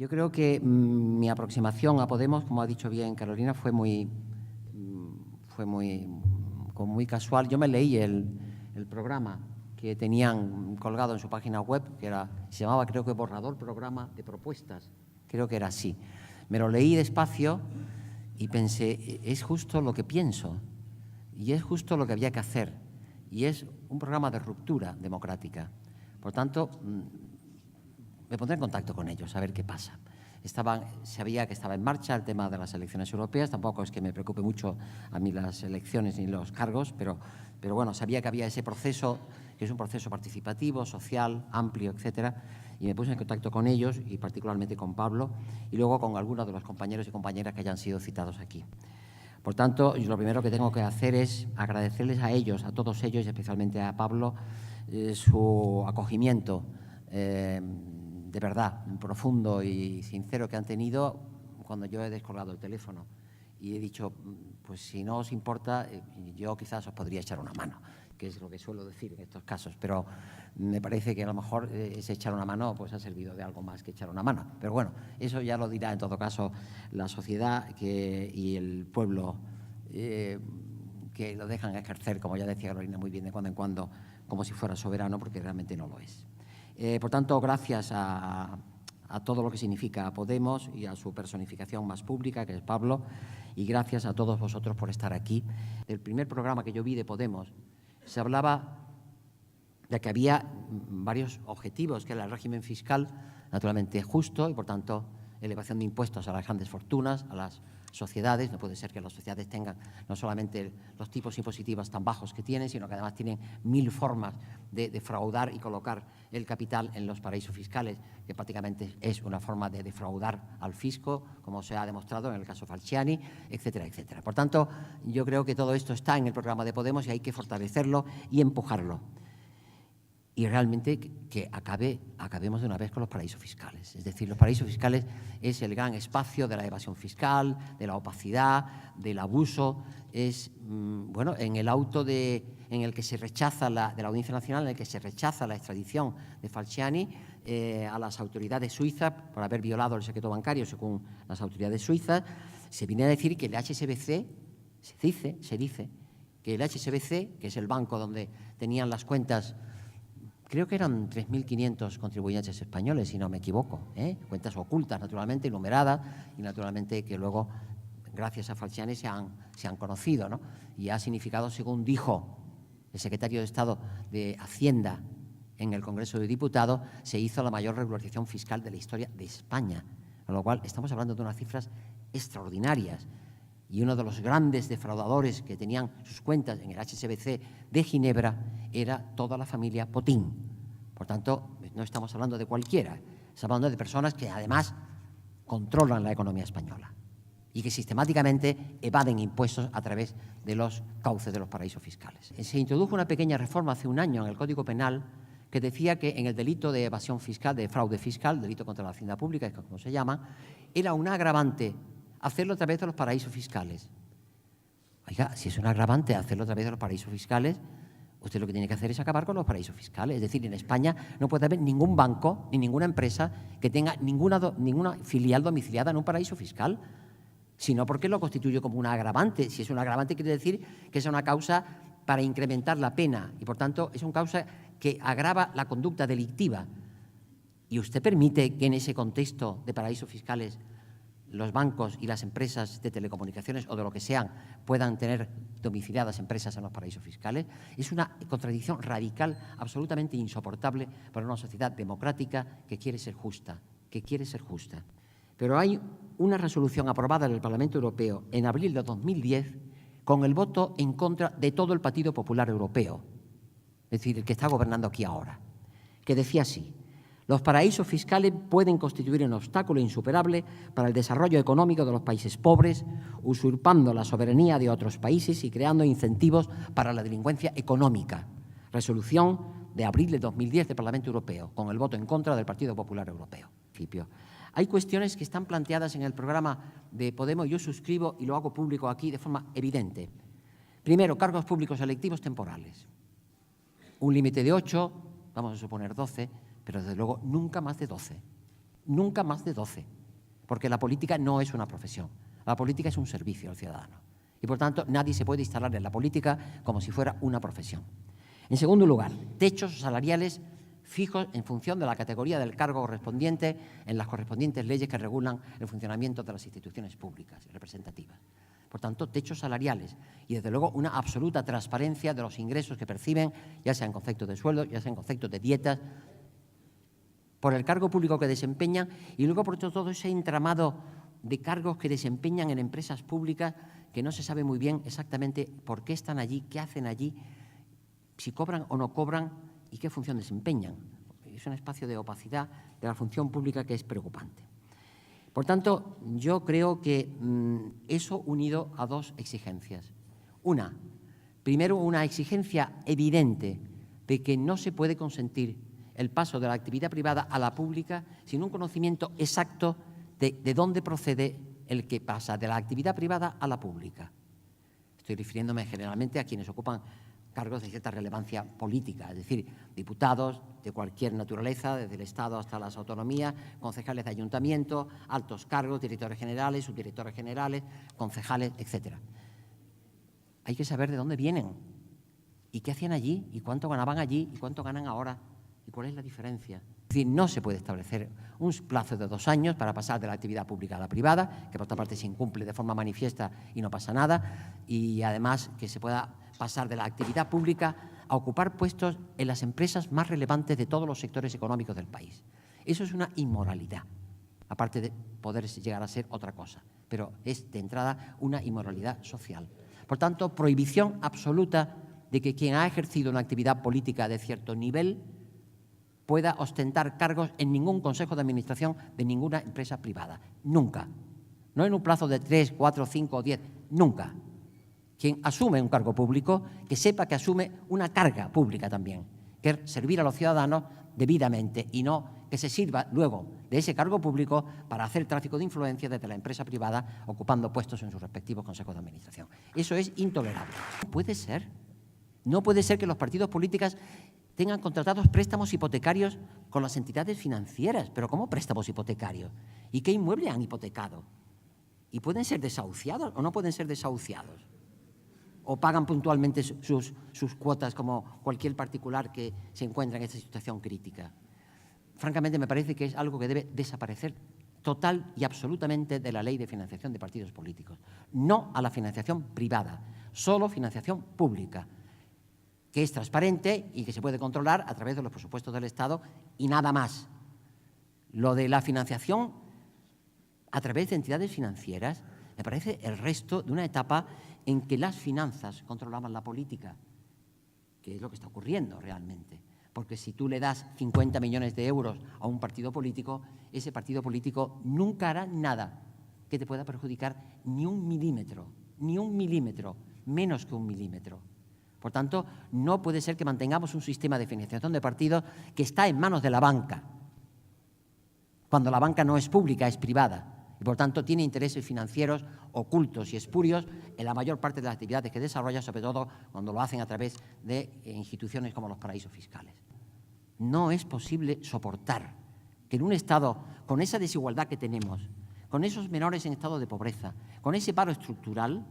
Yo creo que mi aproximación a Podemos, como ha dicho bien Carolina, fue muy casual. Yo me leí el programa que tenían colgado en su página web, se llamaba, creo que, Borrador Programa de Propuestas. Creo que era así. Me lo leí despacio y pensé, es justo lo que pienso y es justo lo que había que hacer. Y es un programa de ruptura democrática. Por tanto, me pondré en contacto con ellos a ver qué pasa. Sabía que estaba en marcha el tema de las elecciones europeas. Tampoco es que me preocupe mucho a mí las elecciones ni los cargos, pero bueno, sabía que había ese proceso, que es un proceso participativo, social, amplio, etcétera, y me puse en contacto con ellos y particularmente con Pablo y luego con algunos de los compañeros y compañeras que hayan sido citados aquí. Por tanto, lo primero que tengo que hacer es agradecerles a ellos, a todos ellos y especialmente a Pablo, su acogimiento de verdad, profundo y sincero que han tenido cuando yo he descolgado el teléfono y he dicho, pues si no os importa, yo quizás os podría echar una mano, que es lo que suelo decir en estos casos, pero me parece que a lo mejor ese echar una mano pues ha servido de algo más que echar una mano. Pero bueno, eso ya lo dirá en todo caso la sociedad y el pueblo que lo dejan ejercer, como ya decía Carolina muy bien, de cuando en cuando, como si fuera soberano, porque realmente no lo es. Por tanto, gracias a todo lo que significa Podemos y a su personificación más pública, que es Pablo, y gracias a todos vosotros por estar aquí. El primer programa que yo vi de Podemos se hablaba de que había varios objetivos, que era el régimen fiscal, naturalmente justo, y por tanto elevación de impuestos a las grandes fortunas, a las sociedades. No puede ser que las sociedades tengan no solamente los tipos impositivos tan bajos que tienen, sino que además tienen 1000 formas de defraudar y colocar el capital en los paraísos fiscales, que prácticamente es una forma de defraudar al fisco, como se ha demostrado en el caso Falciani, etcétera, etcétera. Por tanto, yo creo que todo esto está en el programa de Podemos y hay que fortalecerlo y empujarlo. Y realmente que acabemos de una vez con los paraísos fiscales. Es decir, los paraísos fiscales es el gran espacio de la evasión fiscal, de la opacidad, del abuso. Es, bueno, en el auto en el que se rechaza, de la Audiencia Nacional, en el que se rechaza la extradición de Falciani a las autoridades suizas por haber violado el secreto bancario, según las autoridades suizas, se viene a decir que el HSBC, se dice que el HSBC, que es el banco donde tenían las cuentas, creo que eran 3.500 contribuyentes españoles, si no me equivoco, cuentas ocultas, naturalmente, numeradas, y naturalmente que luego, gracias a Falciani, se han conocido, ¿no? Y ha significado, según dijo el secretario de Estado de Hacienda en el Congreso de Diputados, se hizo la mayor regularización fiscal de la historia de España, con lo cual estamos hablando de unas cifras extraordinarias. Y uno de los grandes defraudadores que tenían sus cuentas en el HSBC de Ginebra era toda la familia Potín. Por tanto, no estamos hablando de cualquiera, estamos hablando de personas que además controlan la economía española y que sistemáticamente evaden impuestos a través de los cauces de los paraísos fiscales. Se introdujo una pequeña reforma hace un año en el Código Penal que decía que en el delito de evasión fiscal, de fraude fiscal, delito contra la hacienda pública, es como se llama, era un agravante hacerlo a través de los paraísos fiscales. Oiga, si es un agravante hacerlo a través de los paraísos fiscales, usted lo que tiene que hacer es acabar con los paraísos fiscales. Es decir, en España no puede haber ningún banco ni ninguna empresa que tenga ninguna filial domiciliada en un paraíso fiscal, sino porque lo constituye como un agravante. Si es un agravante, quiere decir que es una causa para incrementar la pena y, por tanto, es una causa que agrava la conducta delictiva. Y usted permite que en ese contexto de paraísos fiscales los bancos y las empresas de telecomunicaciones o de lo que sean puedan tener domiciliadas empresas en los paraísos fiscales. Es una contradicción radical, absolutamente insoportable para una sociedad democrática que quiere ser justa, Pero hay una resolución aprobada en el Parlamento Europeo en abril de 2010 con el voto en contra de todo el Partido Popular Europeo, es decir, el que está gobernando aquí ahora, que decía así: los paraísos fiscales pueden constituir un obstáculo insuperable para el desarrollo económico de los países pobres, usurpando la soberanía de otros países y creando incentivos para la delincuencia económica. Resolución de abril de 2010 del Parlamento Europeo, con el voto en contra del Partido Popular Europeo. Hay cuestiones que están planteadas en el programa de Podemos, yo suscribo y lo hago público aquí de forma evidente. Primero, cargos públicos electivos temporales. Un límite de 8, vamos a suponer 12, pero desde luego nunca más de 12. Nunca más de 12, porque la política no es una profesión. La política es un servicio al ciudadano. Y, por tanto, nadie se puede instalar en la política como si fuera una profesión. En segundo lugar, techos salariales fijos en función de la categoría del cargo correspondiente en las correspondientes leyes que regulan el funcionamiento de las instituciones públicas y representativas. Por tanto, techos salariales y, desde luego, una absoluta transparencia de los ingresos que perciben, ya sea en concepto de sueldo, ya sea en concepto de dietas, por el cargo público que desempeñan y luego por todo ese entramado de cargos que desempeñan en empresas públicas que no se sabe muy bien exactamente por qué están allí, qué hacen allí, si cobran o no cobran y qué función desempeñan. Es un espacio de opacidad de la función pública que es preocupante. Por tanto, yo creo que eso unido a dos exigencias. Una, primero, una exigencia evidente de que no se puede consentir el paso de la actividad privada a la pública sin un conocimiento exacto de dónde procede el que pasa de la actividad privada a la pública. Estoy refiriéndome generalmente a quienes ocupan cargos de cierta relevancia política, es decir, diputados de cualquier naturaleza, desde el Estado hasta las autonomías, concejales de ayuntamiento, altos cargos, directores generales, subdirectores generales, concejales, etc. Hay que saber de dónde vienen y qué hacían allí y cuánto ganaban allí y cuánto ganan ahora y cuál es la diferencia. Es decir, no se puede establecer un plazo de 2 años para pasar de la actividad pública a la privada, que por otra parte se incumple de forma manifiesta y no pasa nada, y además que se pueda pasar de la actividad pública a ocupar puestos en las empresas más relevantes de todos los sectores económicos del país. Eso es una inmoralidad, aparte de poder llegar a ser otra cosa, pero es de entrada una inmoralidad social. Por tanto, prohibición absoluta de que quien ha ejercido una actividad política de cierto nivel pueda ostentar cargos en ningún consejo de administración de ninguna empresa privada. Nunca. No en un plazo de 3, 4, 5 o 10. Nunca. Quien asume un cargo público, que sepa que asume una carga pública también, que es servir a los ciudadanos debidamente y no que se sirva luego de ese cargo público para hacer tráfico de influencia desde la empresa privada ocupando puestos en sus respectivos consejos de administración. Eso es intolerable. No puede ser. No puede ser que los partidos políticos tengan contratados préstamos hipotecarios con las entidades financieras. ¿Pero cómo préstamos hipotecarios? ¿Y qué inmueble han hipotecado? ¿Y pueden ser desahuciados o no pueden ser desahuciados? ¿O pagan puntualmente sus cuotas como cualquier particular que se encuentra en esta situación crítica? Francamente, me parece que es algo que debe desaparecer total y absolutamente de la ley de financiación de partidos políticos. No a la financiación privada, solo financiación pública, que es transparente y que se puede controlar a través de los presupuestos del Estado y nada más. Lo de la financiación a través de entidades financieras me parece el resto de una etapa en que las finanzas controlaban la política, que es lo que está ocurriendo realmente. Porque si tú le das 50 millones de euros a un partido político, ese partido político nunca hará nada que te pueda perjudicar ni un milímetro, menos que un milímetro. Por tanto, no puede ser que mantengamos un sistema de financiación de partidos que está en manos de la banca, cuando la banca no es pública, es privada. Y, por tanto, tiene intereses financieros ocultos y espurios en la mayor parte de las actividades que desarrolla, sobre todo cuando lo hacen a través de instituciones como los paraísos fiscales. No es posible soportar que en un Estado, con esa desigualdad que tenemos, con esos menores en estado de pobreza, con ese paro estructural,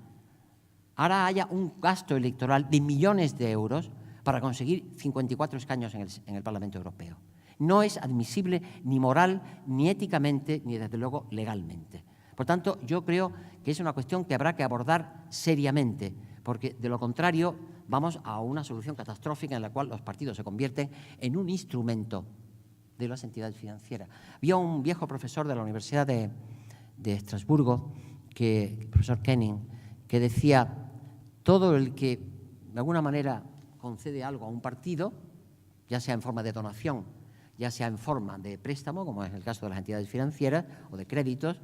ahora haya un gasto electoral de millones de euros para conseguir 54 escaños en el Parlamento Europeo. No es admisible ni moral, ni éticamente, ni desde luego legalmente. Por tanto, yo creo que es una cuestión que habrá que abordar seriamente, porque de lo contrario vamos a una solución catastrófica en la cual los partidos se convierten en un instrumento de las entidades financieras. Había un viejo profesor de la Universidad de Estrasburgo, el profesor Kenning, que decía: todo el que de alguna manera concede algo a un partido, ya sea en forma de donación, ya sea en forma de préstamo, como es el caso de las entidades financieras, o de créditos,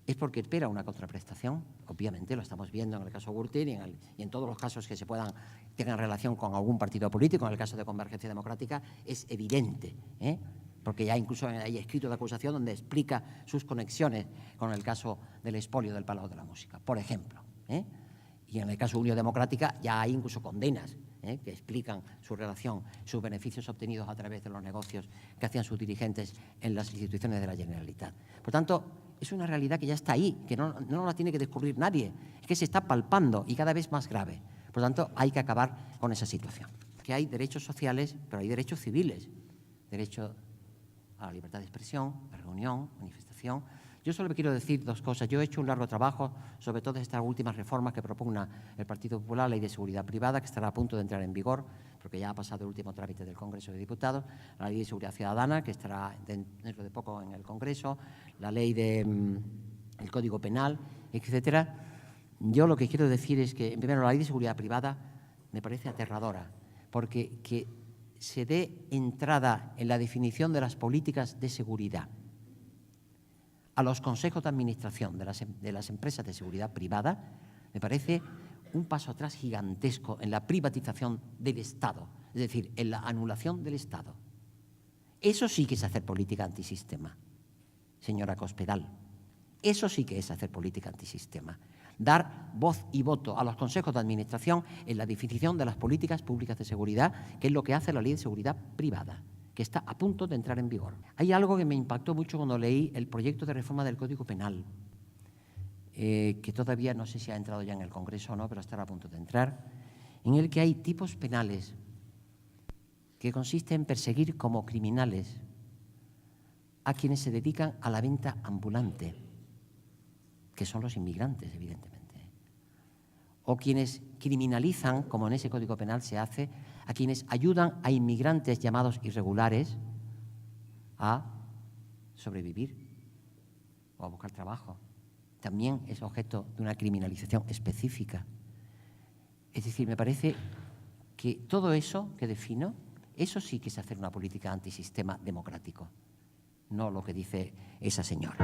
es porque espera una contraprestación. Obviamente lo estamos viendo en el caso Gürtel y en todos los casos que tengan relación con algún partido político. En el caso de Convergencia Democrática es evidente, porque ya incluso hay escritos de acusación donde explica sus conexiones con el caso del expolio del Palau de la Música, por ejemplo. Y en el caso de Unión Democrática ya hay incluso condenas que explican su relación, sus beneficios obtenidos a través de los negocios que hacían sus dirigentes en las instituciones de la Generalitat. Por tanto, es una realidad que ya está ahí, que no la tiene que descubrir nadie, es que se está palpando y cada vez más grave. Por tanto, hay que acabar con esa situación. Que hay derechos sociales, pero hay derechos civiles. Derecho a la libertad de expresión, de reunión, manifestación. Yo solo quiero decir dos cosas. Yo he hecho un largo trabajo sobre todas estas últimas reformas que propugna el Partido Popular, la Ley de Seguridad Privada, que estará a punto de entrar en vigor, porque ya ha pasado el último trámite del Congreso de Diputados, la Ley de Seguridad Ciudadana, que estará dentro de poco en el Congreso, la Ley del Código Penal, etcétera. Yo lo que quiero decir es que, primero, la Ley de Seguridad Privada me parece aterradora, porque que se dé entrada en la definición de las políticas de seguridad a los consejos de administración de las empresas de seguridad privada, me parece un paso atrás gigantesco en la privatización del Estado, es decir, en la anulación del Estado. Eso sí que es hacer política antisistema, señora Cospedal. Eso sí que es hacer política antisistema. Dar voz y voto a los consejos de administración en la definición de las políticas públicas de seguridad, que es lo que hace la Ley de Seguridad Privada, que está a punto de entrar en vigor. Hay algo que me impactó mucho cuando leí el proyecto de reforma del Código Penal, que todavía no sé si ha entrado ya en el Congreso o no, pero estará a punto de entrar, en el que hay tipos penales que consisten en perseguir como criminales a quienes se dedican a la venta ambulante, que son los inmigrantes, evidentemente, o quienes criminalizan, como en ese Código Penal se hace, a quienes ayudan a inmigrantes llamados irregulares a sobrevivir o a buscar trabajo. También es objeto de una criminalización específica. Es decir, me parece que todo eso que defino, eso sí que es hacer una política antisistema democrático, no lo que dice esa señora.